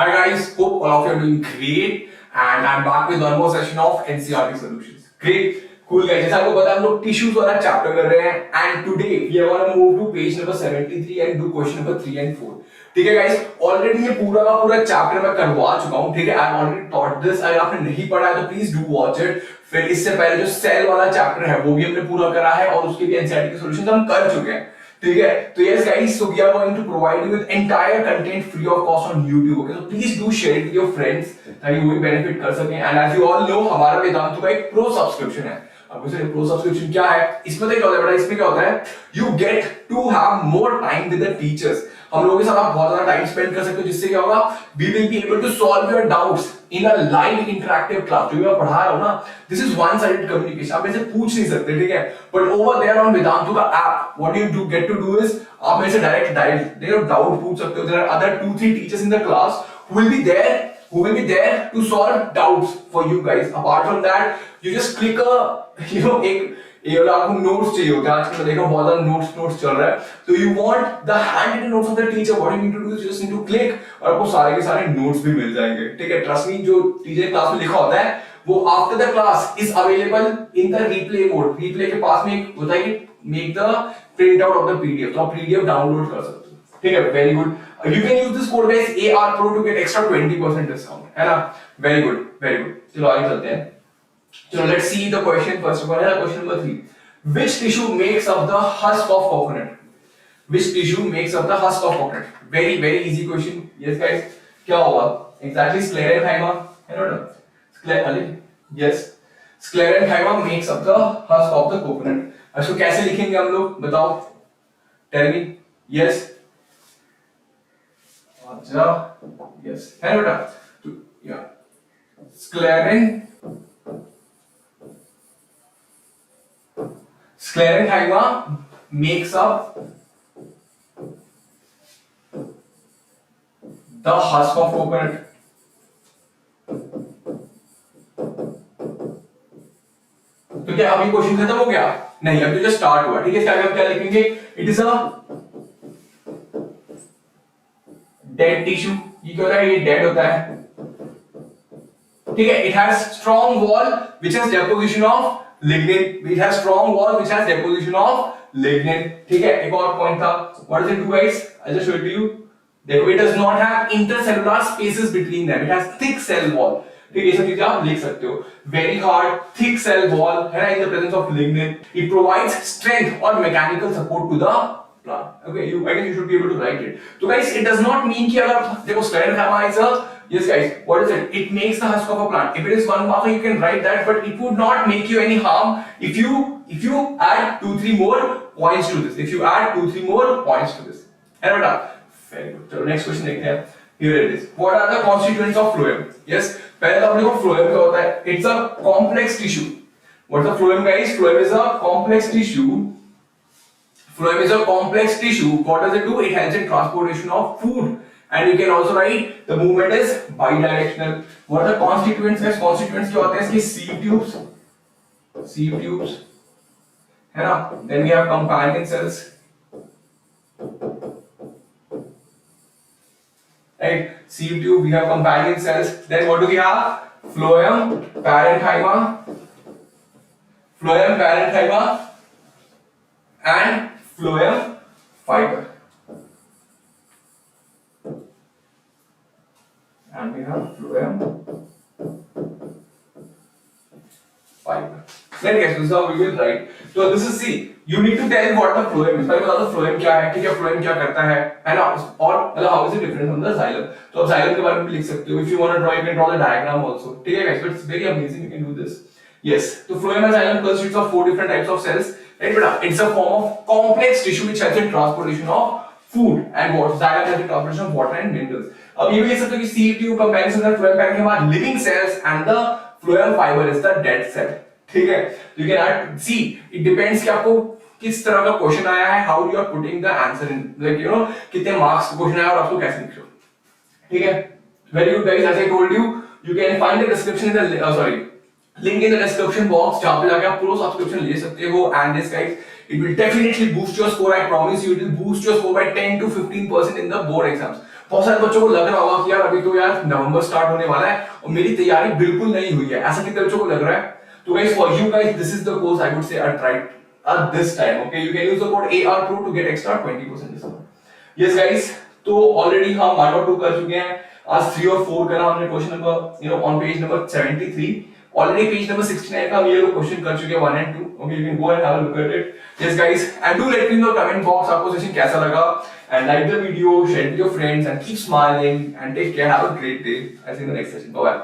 Hi guys, hope all of you are doing great and I'm back with one more session of NCERT solutions. Great, cool guys. जैसा आपको पता है हम लोग tissues वाला chapter कर रहे हैं and today we are gonna move to page number 73 and do question number 3 and 4. ठीक है guys, already ये पूरा का पूरा chapter मैं करवा चुका हूँ. ठीक है, I've already taught this. अगर आपने नहीं पढ़ा है तो please do watch it. फिर इससे पहले जो cell वाला chapter है वो भी हमने पूरा करा है और उसके भी NCERT के solutions हम कर चुके हैं. ठीक है, तो yes guys, so we are going to provide you with entire content free of cost on YouTube. Okay, so please do share it with your friends ताकि वो भी benefit कर सकें. And as you all know, हमारा वेदांतु का एक pro subscription है. अब उसे pro subscription क्या है? इसमें तो क्या होता है बेटा? इसमें क्या होता है? You get to have more time with the teachers. हम लोगों के साथ आप बहुत ज्यादा टाइम स्पेंड कर सकते हो जिससे क्या होगा? We will be able to solve your doubts in a live interactive class. जो मैं पढ़ा रहा हूँ ना, this is one-sided communication. आप मेरे से पूछ नहीं सकते, ठीक है? But over there on Vedantu का app, what you get to do is आप मेरे से डायरेक्ट डाउट पूछ सकते हो. There are other 2-3 teachers in the class who will be there to solve doubts for you guys. Apart from that, you just click a एक ये वाला आपको नोट्स चाहिए होता है. आजकल मैं देखा बहुत ज्यादा नोट्स चल रहा है. तो you want the hand notes of the teacher. What you need to do is just need to click और आपको सारे के सारे नोट्स भी मिल जाएंगे. ठीक है, ट्रस्ट मी, जो टीचर क्लास में लिखा होता है वो after the class is available in the replay mode. Replay के पास में एक होता है कि make the print out of the PDF. तो आप पीडीएफ डाउनलोड कर सकते हो. ठीक है, very good. You can use this code guys ARPRO to get extra 20% discount. है ना? Very good. चलो आगे चलते हैं. So let's see the question first of all. Question number 3. Which tissue makes up the husk of coconut? Which tissue makes up the husk of coconut? Very easy question. Yes guys. क्या होगा? Exactly sclerenchyma. है ना? Yes. Sclerenchyma makes up the husk of the coconut. इसको कैसे लिखेंगे हम लोग? बताओ. Tell me. Yes. अच्छा. Yes. है ना बेटा? Yeah. Sclerenchyma makes up the husk of coconut. तो क्या अभी क्वेश्चन खत्म हो गया? नहीं, अब तो जस्ट स्टार्ट हुआ. ठीक है, इसके आगे हम क्या लिखेंगे? It is a dead tissue. ये क्या होता है? ये डेड होता है. ठीक है, it has strong wall which has deposition of lignin. It has strong wall which has deposition of lignin. ठीक है, एक और पॉइंट था. What does it do guys? I'll just show it to you. देखो, it does not have intercellular spaces between them. It has thick cell wall. ठीक है, ये सब चीजें आप लिख सकते हो. Very hard, thick cell wall है ना, in the presence of lignin. It provides strength or mechanical support to the plant. Okay, I guess you should be able to write it. So guys, it does not mean कि अगर देखो sclerenchyma is a yes guys, what is it? It makes the husk of a plant. If it is one marker, you can write that, but it would not make you any harm if you add 2-3 more points to this. If you add 2-3 more points to this. है ना? Very good. चलो next question देखते हैं. Here it is. What are the constituents of phloem? Yes. पहले तो अपने को phloem क्या होता है? It's a complex tissue. What's the phloem guys? Phloem is a complex tissue. Phloem is a complex tissue. What does it do? It helps in transportation of food. And you can also write the movement is bidirectional. What are the constituents? Constituents क्या होते हैं इसके? sieve tubes, है ना? Then we have companion cells, right? Sieve tube, we have companion cells. Then what do we have? Phloem, parenchyma, and phloem fiber. And we have phloem fiber. Then guys, this is how we will write. So this is C. You need to tell what the phloem is. पहले बता दो phloem क्या है, ठीक है? phloem क्या करता है ना? और मतलब how is it different from the xylem? तो आप xylem के बारे में भी लिख सकते हो. If you want to draw, you can draw the diagram also. ठीक है guys? So it's very amazing. You can do this. Yes. So phloem and xylem consists of 4 different types of cells. Right, बेटा? It's a form of complex tissue which helps in transportation of food and water. Xylem has the transportation of water and minerals. अब ये भी लिख सकते हो कि sieve tube, companion cells and phloem parenchyma are living cells and the phloem fiber is the dead cell. ठीक है? You can add. See, it depends कि आपको किस तरह का क्वेश्चन आया है, how you are putting the answer in, like you know कितने मार्क्स का क्वेश्चन आया और आपको कैसे लिख रहे हो. ठीक है? Very good guys. As I told you, you can find the description in the link in the description box जहाँ पे जाके आप pro subscription ले सकते हो. And this guys, it will definitely boost your score. I promise you, it will boost your score by 10 to 15% in the board exams. बहुत सारे बच्चों को लग रहा होगा कि यार अभी तो यार नवंबर स्टार्ट होने वाला है और मेरी तैयारी बिल्कुल नहीं हुई है, ऐसा कितने बच्चों को लग रहा है? तो guys for you guys this is the course I would say try at this time. Okay, you can use the code ARPRO to get extra 20% discount. Yes guys, तो ऑलरेडी हम 1 और 2 कर चुके हैं, आज 3 और 4 करा हमने question number on page number 73. Already page number 69 का हम ये लोग क्वेश्चन कर चुके हैं 1 and 2. Okay, you can go and have a look at it. Yes guys, and do let me know comment box आपको सेशन कैसा लगा, and like the video, share with your friends and keep smiling and take care, have a great day. I see you in the next session. Bye bye.